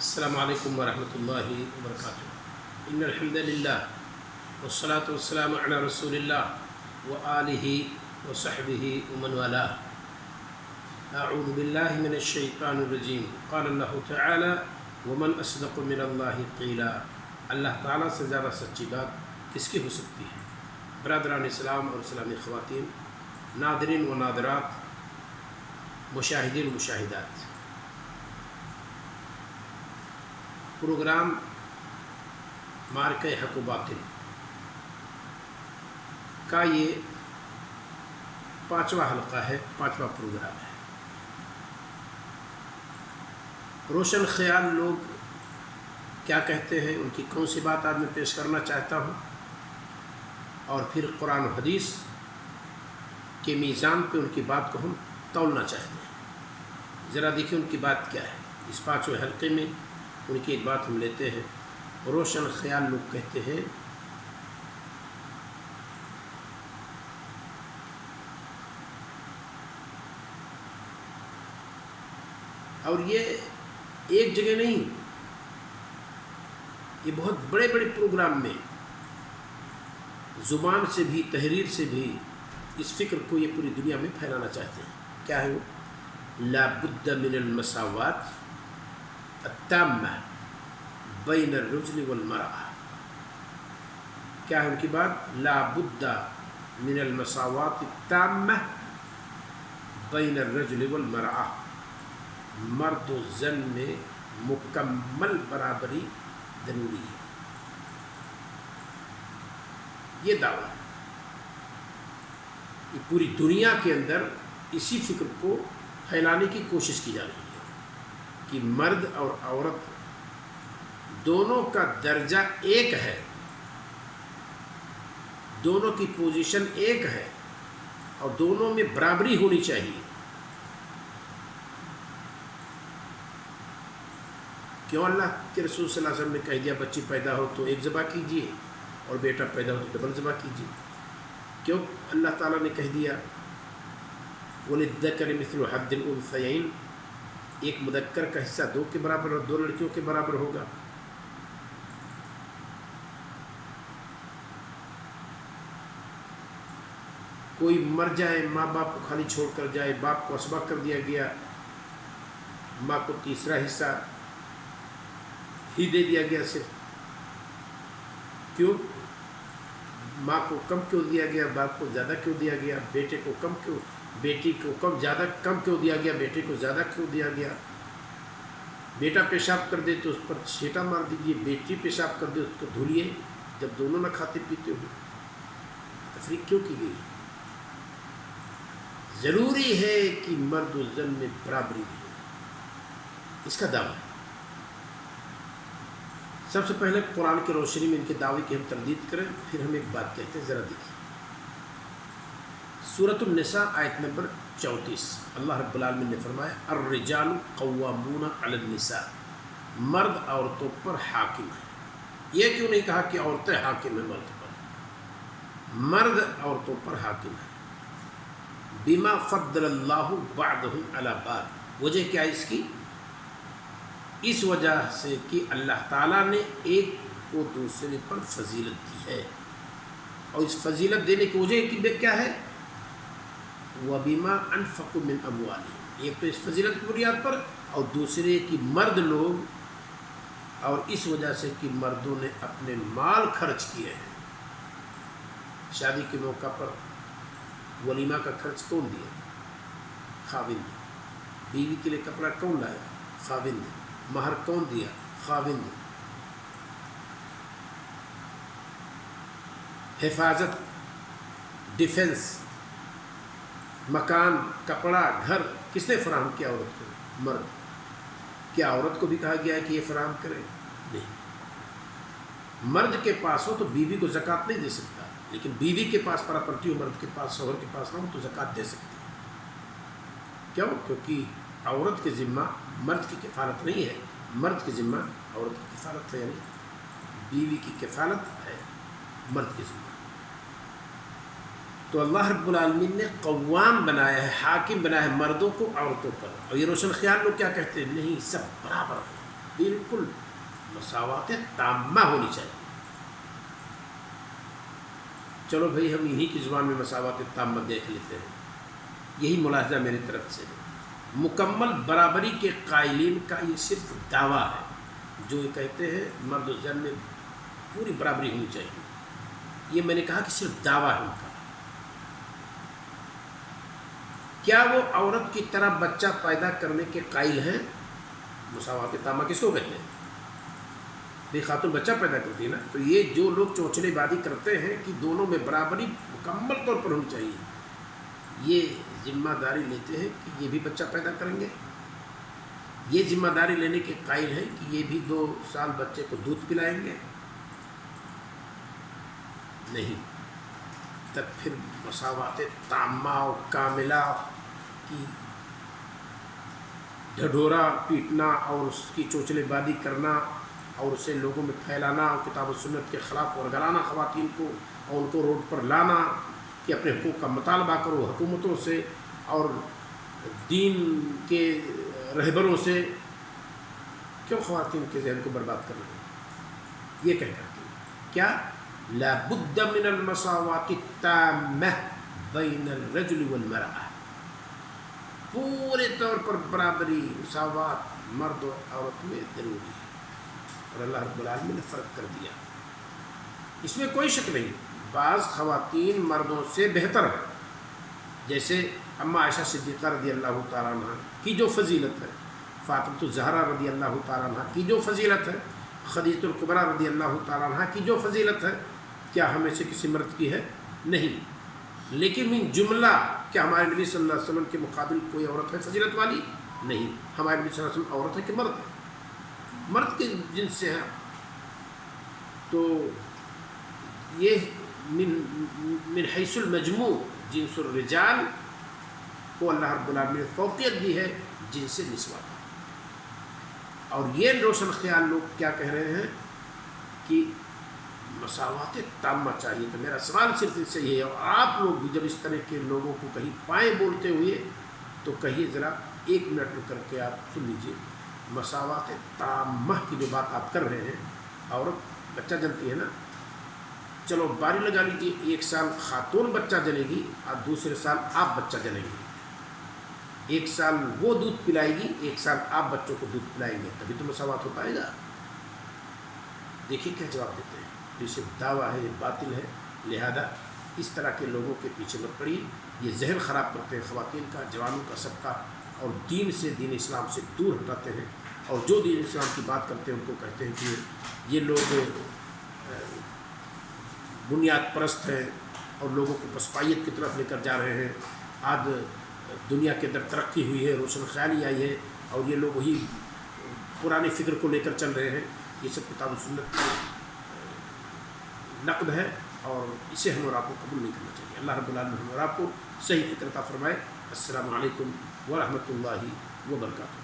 السلام علیکم ورحمۃ اللہ وبرکاتہ۔ ان الحمد للہ والصلاة والسلام علی رسول اللہ وآلہ وصحبہ ومن والاه۔ اعوذ باللہ من الشیطان الرجیم۔ قال اللہ تعالی ومن اصدق من اللہ قیلا۔ اللہ تعالیٰ سے زیادہ سچی بات کس کی ہو سکتی ہے؟ برادران اسلام اور اسلامی خواتین، ناظرین و ناظرات، مشاہدین و مشاہدات، پروگرام مارکہ حق و باطل کا یہ 5واں حلقہ ہے، 5واں پروگرام ہے۔ روشن خیال لوگ کیا کہتے ہیں، ان کی کون سی بات آج میں پیش کرنا چاہتا ہوں، اور پھر قرآن و حدیث کے میزان پہ ان کی بات کو ہم تولنا چاہتے ہیں۔ ذرا دیکھیں ان کی بات کیا ہے۔ اس 5ویں حلقے میں ان کی ایک بات ہم لیتے ہیں۔ روشن خیال لوگ کہتے ہیں اور یہ ایک جگہ نہیں، یہ بہت بڑے بڑے پروگرام میں زبان سے بھی، تحریر سے بھی اس فکر کو یہ پوری دنیا میں پھیلانا چاہتے ہیں۔ کیا ہے وہ؟ لا بد من المساوات التامہ بین الرجل والمرأة۔ کیا ہے ان کی بات؟ لا بد من المساوات التامہ بین الرجل والمرأة۔ مرد و زن میں مکمل برابری ضروری ہے، یہ دعویٰ ہے۔ یہ پوری دنیا کے اندر اسی فکر کو پھیلانے کی کوشش کی جا رہی ہے کہ مرد اور عورت دونوں کا درجہ ایک ہے، دونوں کی پوزیشن ایک ہے، اور دونوں میں برابری ہونی چاہیے۔ کیوں اللہ کے رسول صلی اللہ علیہ وسلم نے کہہ دیا بچی پیدا ہو تو ایک ذبح کیجیے اور بیٹا پیدا ہو تو ڈبل ذبح کیجیے؟ کیوں اللہ تعالیٰ نے کہہ دیا وَلِلذَّكَرِ مِثْلُ حَظِّ الْأُنثَيَيْنِ، ایک مذکر کا حصہ 2 کے برابر اور 2 لڑکیوں کے برابر ہوگا؟ کوئی مر جائے، ماں باپ کو خالی چھوڑ کر جائے، باپ کو اسبہ کر دیا گیا، ماں کو تیسرا حصہ ہی دے دیا گیا صرف، کیوں؟ ماں کو کم کیوں دیا گیا، باپ کو زیادہ کیوں دیا گیا؟ بیٹے کو کم کیوں، بیٹی کو کم کیوں دیا گیا، بیٹے کو زیادہ کیوں دیا گیا؟ بیٹا پیشاب کر دے تو اس پر چھیٹا مار دیجیے، بیٹی پیشاب کر دے اس کو دھولیے، جب دونوں نہ کھاتے پیتے ہو۔ تفریق کیوں کی گئی؟ ضروری ہے کہ مرد و زن میں برابری بھی ہو، اس کا دعویٰ ہے۔ سب سے پہلے قرآن کی روشنی میں ان کے دعوے کی ہم تردید کریں، پھر ہم ایک بات کہتے ہیں، ذرا دیکھیے سورۃ النساء آیت نمبر 34۔ اللہ رب العالمین نے فرمایا الرجال قوامون علی النساء، مرد عورتوں پر حاکم ہے۔ یہ کیوں نہیں کہا کہ عورتیں حاکم ہیں مرد پر؟ مرد عورتوں پر حاکم ہے۔ بما فضل اللہ بعضهم علی بعض، وجہ کیا ہے اس کی؟ اس وجہ سے کہ اللہ تعالیٰ نے ایک کو دوسرے پر فضیلت دی ہے، اور اس فضیلت دینے کی وجہ کی کیا ہے؟ وَبِمَا أَنفَقُوا مِنْ أَمْوَالِهِمْ، ایک تو اس فضیلت کی بنیاد پر، اور دوسرے کی مرد لوگ، اور اس وجہ سے کہ مردوں نے اپنے مال خرچ کیے ہیں۔ شادی کے موقع پر ولیمہ کا خرچ کون دیا؟ خاوند۔ بیوی کے لیے کپڑا کون لایا؟ خاوند۔ مہر کون دیا؟ خاوند۔ حفاظت، ڈیفنس، مکان، کپڑا، گھر کس نے فراہم کیا عورت کو؟ مرد۔ کیا عورت کو بھی کہا گیا ہے کہ یہ فراہم کرے؟ نہیں۔ مرد کے پاس ہو تو بیوی کو زکوٰۃ نہیں دے سکتا، لیکن بیوی کے پاس پراپرٹی ہو، مرد کے پاس، شوہر کے پاس نہ ہو تو زکوٰۃ دے سکتی ہے۔ کیوں؟ کیونکہ عورت کے ذمہ مرد کی کفالت نہیں ہے، مرد کے ذمہ عورت کی کفالت ہے، یعنی بیوی کی کفالت ہے مرد کے ذمہ۔ تو اللہ رب العالمین نے قوام بنایا ہے، حاکم بنایا ہے مردوں کو عورتوں پر۔ اور یہ روشن خیال لوگ کیا کہتے ہیں؟ نہیں، سب برابر ہیں، بالکل مساوات تامہ ہونی چاہیے۔ چلو بھائی ہم انہی کی زبان میں مساوات تامہ دیکھ لیتے ہیں۔ یہی ملاحظہ میری طرف سے ہے۔ مکمل برابری کے قائلین کا یہ صرف دعویٰ ہے، جو یہ کہتے ہیں مرد و زن میں پوری برابری ہونی چاہیے، یہ میں نے کہا کہ صرف دعویٰ ہے ان کا۔ کیا وہ عورت کی طرح بچہ پیدا کرنے کے قائل ہیں؟ مساوات تامہ کس کو کہتے ہیں؟ بے خاتون بچہ پیدا کرتی ہے نا، تو یہ جو لوگ چوچلے بازی کرتے ہیں کہ دونوں میں برابری مکمل طور پر ہونی چاہیے، یہ ذمہ داری لیتے ہیں کہ یہ بھی بچہ پیدا کریں گے، یہ ذمہ داری لینے کے قائل ہیں کہ یہ بھی 2 سال بچے کو دودھ پلائیں گے؟ نہیں۔ تب پھر مساوات تامہ و کاملہ کی ڈھڈورا پیٹنا اور اس کی چوچلے بازی کرنا اور اسے لوگوں میں پھیلانا اور کتاب و سنت کے خلاف ورگلانا خواتین کو، اور ان کو روڈ پر لانا کہ اپنے حقوق کا مطالبہ کرو حکومتوں سے اور دین کے رہبروں سے، کیوں خواتین کے ذہن کو برباد کر رہے ہیں؟ یہ کہہ کر کے کیا لا بد من المساوات التامہ بین الرجل والمرأة، پورے طور پر برابری مساوات مرد اور عورت میں ضروری ہے، اور اللہ رب العالمین نے فرق کر دیا، اس میں کوئی شک نہیں۔ بعض خواتین مردوں سے بہتر ہیں، جیسے اماں عائشہ صدیقہ رضی اللہ تعالیٰ عنہ کی جو فضیلت ہے، فاطمہ الزہرا رضی اللہ تعالیٰ عنہ کی جو فضیلت ہے، خدیجہ الکبریٰ رضی اللہ تعالیٰ عنہ کی جو فضیلت ہے، کیا ہمیں سے کسی مرد کی ہے؟ نہیں۔ لیکن من جملہ کیا ہمارے نبی صلی اللہ علیہ وسلم کے مقابل کوئی عورت ہے فضیلت والی؟ نہیں۔ ہمارے نبی صلی اللہ علیہ وسلم عورت ہے کہ مرد ہے؟ مرد کے جنس سے ہے۔ تو یہ من حیث المجموع جنس الرجال کو اللہ رب العالمین نے فوقیت دی ہے جنس نسواں، اور یہ روشن خیال لوگ کیا کہہ رہے ہیں کہ مساوات تامہ چاہیے۔ تو میرا سوال صرف اس سے یہ ہے، اور آپ لوگ بھی جب اس طرح کے لوگوں کو کہیں پائیں بولتے ہوئے تو کہیے ذرا 1 منٹ رک کر کے آپ سن لیجیے، مساوات تامہ کی جو بات آپ کر رہے ہیں، عورت بچہ جنتی ہے نا، چلو باری لگا لیجیے، 1 سال خاتون بچہ جنے گی اور دوسرے سال آپ بچہ جنیں گے، 1 سال وہ دودھ پلائے گی، 1 سال آپ بچوں کو دودھ پلائیں گے، تبھی تو مساوات ہو پائے گا۔ دیکھیے کیا جواب دیتے ہیں، یہ صرف دعویٰ ہے، یہ باطل ہے، لہذا اس طرح کے لوگوں کے پیچھے مت پڑیے، یہ ذہن خراب کرتے ہیں خواتین کا، جوانوں کا، سب کا، اور دین سے، دین اسلام سے دور ہٹاتے ہیں، اور جو دین اسلام کی بات کرتے ہیں ان کو کہتے ہیں کہ یہ لوگ بنیاد پرست ہیں اور لوگوں کو پسپائیت کی طرف لے کر جا رہے ہیں، آج دنیا کے اندر ترقی ہوئی ہے، روشن خیالی آئی ہے، اور یہ لوگ وہی پرانی فکر کو لے کر چل رہے ہیں۔ یہ سب کتاب و سنت کا نقد ہے، اور اسے ہم اور آپ کو قبول نہیں کرنا چاہیے۔ اللہ رب العالمین ہم اور آپ کو صحیح فکر عطا فرمائے۔ السلام علیکم ورحمۃ اللہ وبرکاتہ۔